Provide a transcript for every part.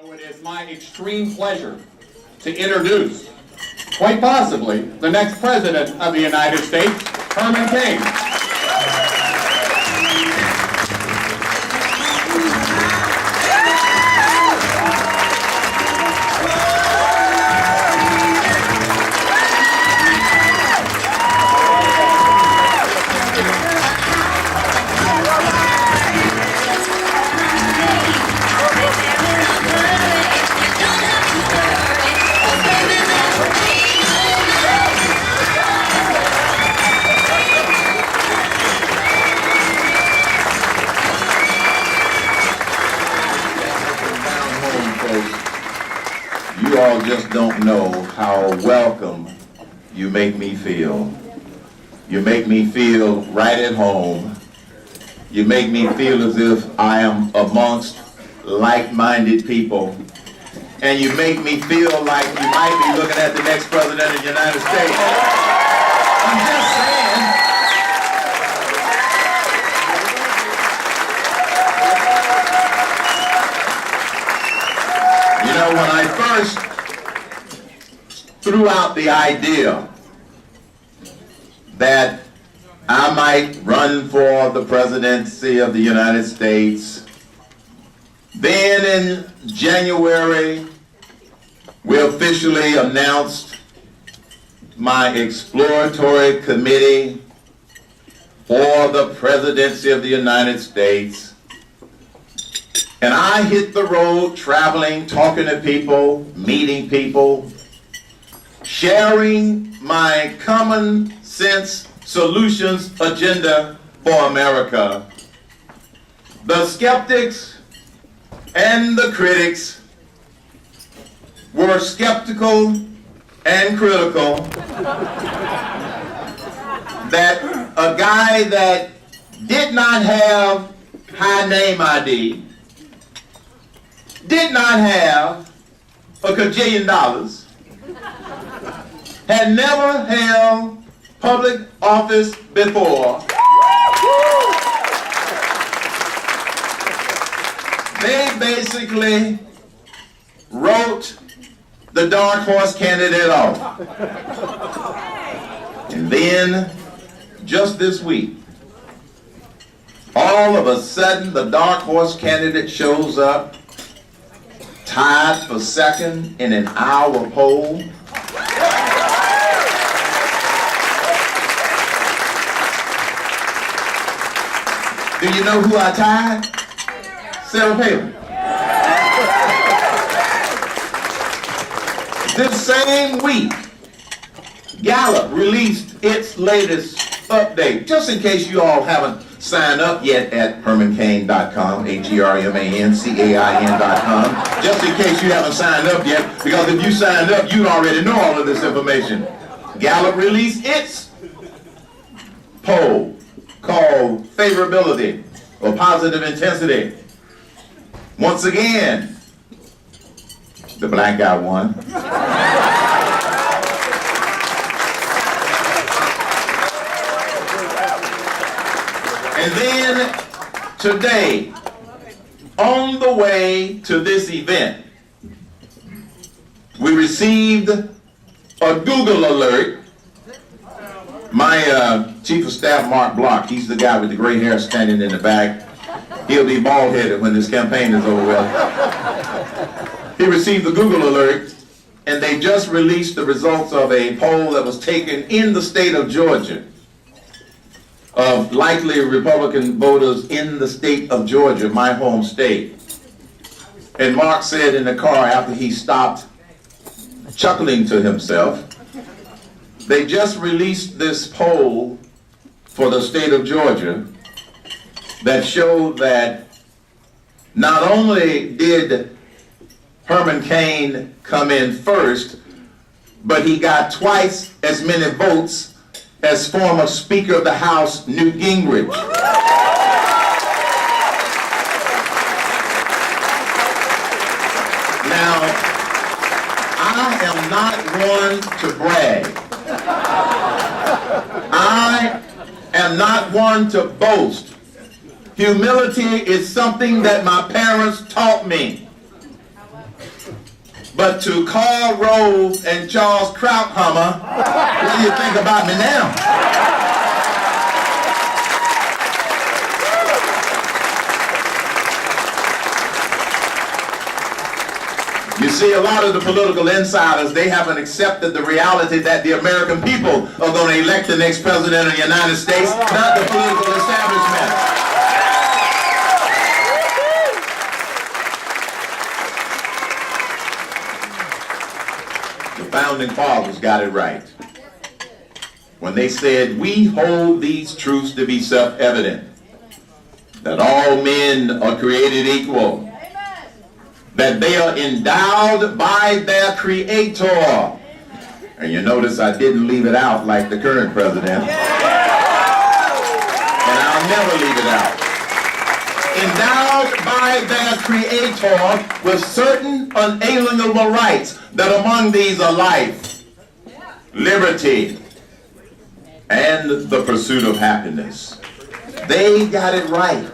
So it is my extreme pleasure to introduce, quite possibly, the next President of the United States, Herman Cain. You all just don't know how welcome you make me feel. You make me feel right at home. You make me feel as if I am amongst like-minded people. And you make me feel like you might be looking at the next President of the United States. I'm just saying. You know, when I first threw out the idea that I might run for the presidency of the United States, then in January, we officially announced my exploratory committee for the presidency of the United States. And I hit the road traveling, talking to people, meeting people, sharing my common sense solutions agenda for America. The skeptics and the critics were skeptical and critical that a guy that did not have high name ID, did not have a $1 gajillion, had never held public office before. They basically wrote the dark horse candidate off. And then, just this week, all of a sudden the dark horse candidate shows up, tied for second in an hour poll. Do you know who I tied? Sarah Palin. This same week, Gallup released its latest update. Just in case you all haven't signed up yet at hermancain.com, hermancain.com. Just in case you haven't signed up yet, because if you signed up, you already know all of this information. Gallup released its poll called favorability or positive intensity. Once again, the black guy won. And then today, on the way to this event, we received a Google alert. My chief of staff, Mark Block, he's the guy with the gray hair standing in the back. He'll be bald-headed when this campaign is over with. He received the Google alert, and they just released the results of a poll that was taken in the state of Georgia of likely Republican voters in the state of Georgia, my home state. And Mark said in the car after he stopped, chuckling to himself, they just released this poll for the state of Georgia that showed that not only did Herman Cain come in first, but he got twice as many votes as former Speaker of the House Newt Gingrich. Now, I am not one to brag. I am not one to boast. Humility is something that my parents taught me. But to Karl Rove and Charles Krauthammer, what do you think about me now? You see, a lot of the political insiders, they haven't accepted the reality that the American people are going to elect the next president of the United States, not the political establishment. The founding fathers got it right when they said, "We hold these truths to be self-evident, that all men are created equal, that they are endowed by their Creator." And you notice I didn't leave it out like the current president. And I'll never leave it out. Endowed by their Creator with certain unalienable rights, that among these are life, liberty, and the pursuit of happiness. They got it right.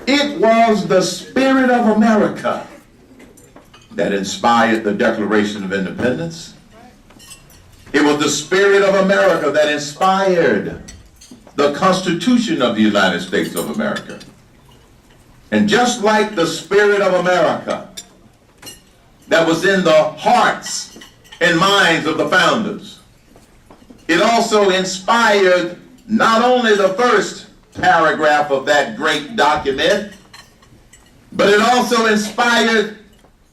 It was the spirit of America that inspired the Declaration of Independence. It was the spirit of America that inspired the Constitution of the United States of America. And just like the spirit of America that was in the hearts and minds of the founders, it also inspired not only the first paragraph of that great document, but it also inspired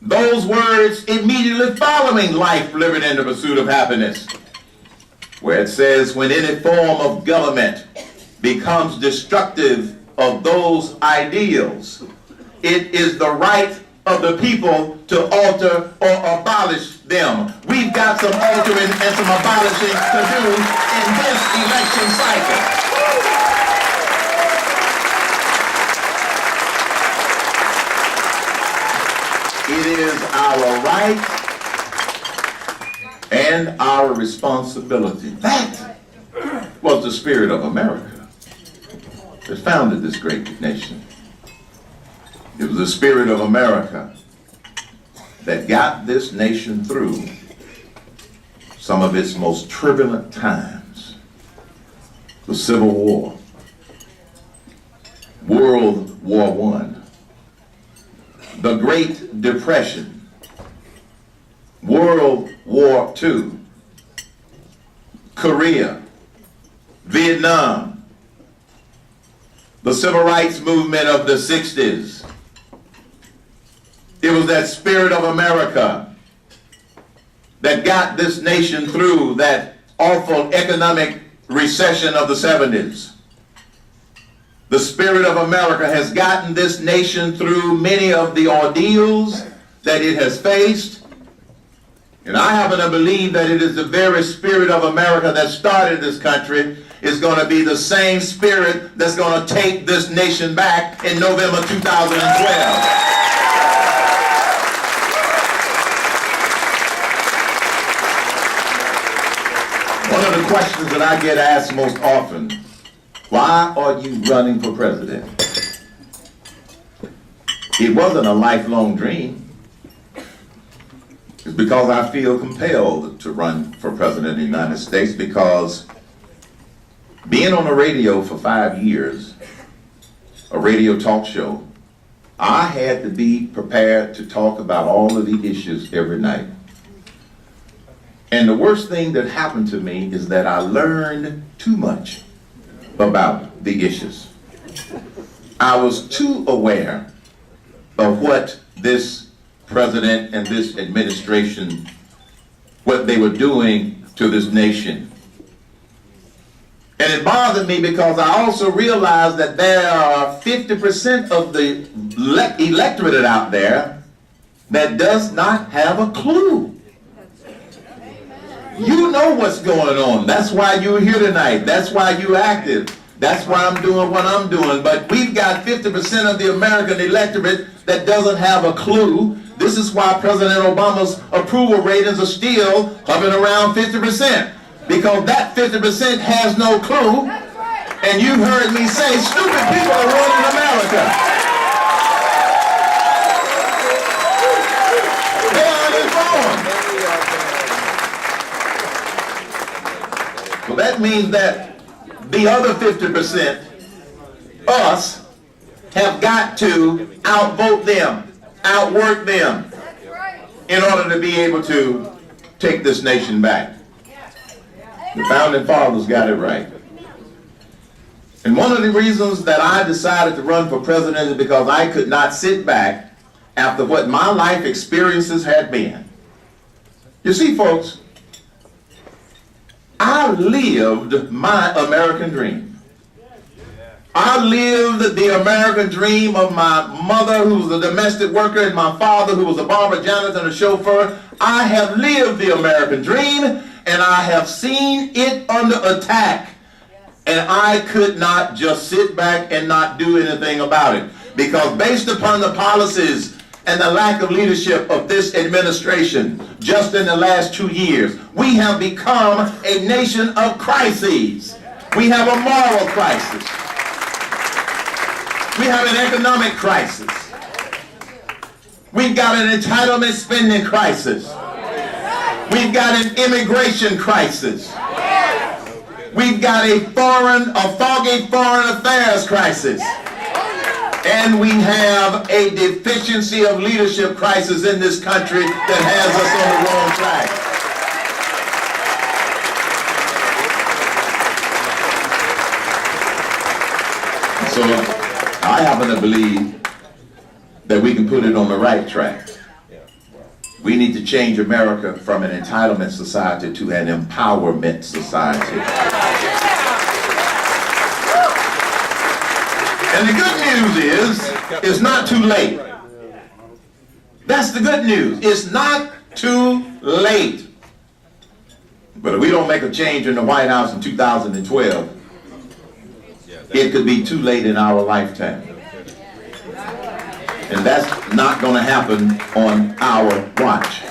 those words immediately following life, liberty, and the pursuit of happiness, where it says, "When any form of government becomes destructive of those ideals, it is the right of the people to alter or abolish them." We've got some altering and some abolishing to do in this election cycle. It is our right and our responsibility. That was the spirit of America that founded this great nation. It was the spirit of America that got this nation through some of its most turbulent times. The Civil War, World War I, the Great Depression, World War II, Korea, Vietnam, the Civil Rights Movement of the 60s. It was that spirit of America that got this nation through that awful economic recession of the 70s. The spirit of America has gotten this nation through many of the ordeals that it has faced. And I happen to believe that it is the very spirit of America that started this country is going to be the same spirit that's going to take this nation back in November 2012. One of the questions that I get asked most often, why are you running for president? It wasn't a lifelong dream. It's because I feel compelled to run for president of the United States, because being on the radio for 5 years, a radio talk show, I had to be prepared to talk about all of the issues every night. And the worst thing that happened to me is that I learned too much about the issues. I was too aware of what this president and this administration, what they were doing to this nation. And it bothered me because I also realized that there are 50% of the electorate out there that does not have a clue. You know what's going on. That's why you're here tonight. That's why you're active. That's why I'm doing what I'm doing. But we've got 50% of the American electorate that doesn't have a clue. This is why President Obama's approval ratings are still hovering around 50%. Because that 50% has no clue. And you've heard me say, stupid people are running America. that means that the other 50%, us, have got to outvote them, outwork them, in order to be able to take this nation back. The founding fathers got it right. And one of the reasons that I decided to run for president is because I could not sit back after what my life experiences had been. You see, folks, I lived my American dream. I lived the American dream of my mother, who was a domestic worker, and my father, who was a barber, janitor, and a chauffeur. I have lived the American dream, and I have seen it under attack. And I could not just sit back and not do anything about it. Because based upon the policies and the lack of leadership of this administration, just in the last 2 years, we have become a nation of crises. We have a moral crisis. We have an economic crisis. We've got an entitlement spending crisis. We've got an immigration crisis. We've got a foggy foreign affairs crisis. And we have a deficiency of leadership crisis in this country that has us on the wrong track. So I happen to believe that we can put it on the right track. We need to change America from an entitlement society to an empowerment society. And the good news is, it's not too late. That's the good news. It's not too late. But if we don't make a change in the White House in 2012, it could be too late in our lifetime. And that's not going to happen on our watch.